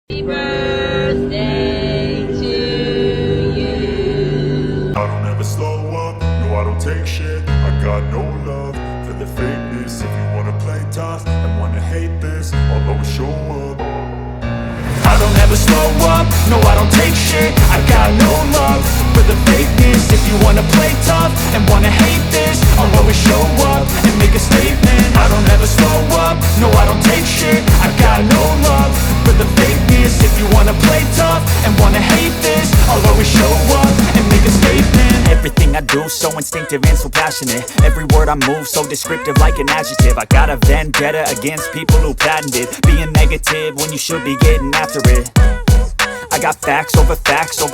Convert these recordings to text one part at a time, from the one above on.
Happy birthday to you. I don't ever slow up, no I don't take shit. I got no love for the fakeness. If you wanna play tough and wanna hate this, I'll always show up. I don't ever slow up, no I don't take shit. I got no love for the fakeness. If you wanna play tough and wanna hate this, I'll always show up and make a statement. I don't ever slow up, no I don't take shit. I got no love for the fakeness. If you wanna play tough and wanna hate this, I'll always show up and make a statement. Everything I do so instinctive and so passionate. Every word I move so descriptive like an adjective. I got a vendetta against people who patented being negative when you should be getting after it. I got facts over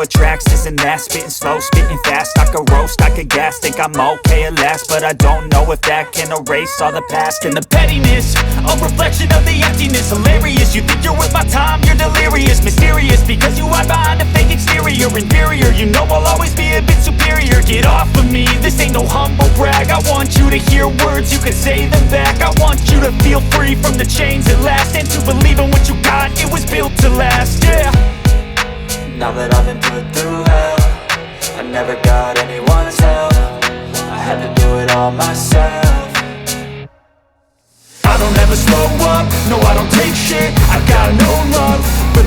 tracks, this and that. Spitting slow, spitting fast. I could roast, I could gas. Think I'm okay at last, but I don't know if that can erase all the past. And the pettiness, a reflection of the emptiness. Hilarious, you think you're worth my time, you're delirious. Mysterious, because you hide behind a fake exterior. Inferior, you know I'll always be a bit superior. Get off of me, this ain't no humble brag. I want you to hear words, you can say them back. I want you to feel free from the chains at last, and to believe in what you got, it was built to last, yeah. Now that I've been put through hell, I never got anyone's help. I had to do it all myself.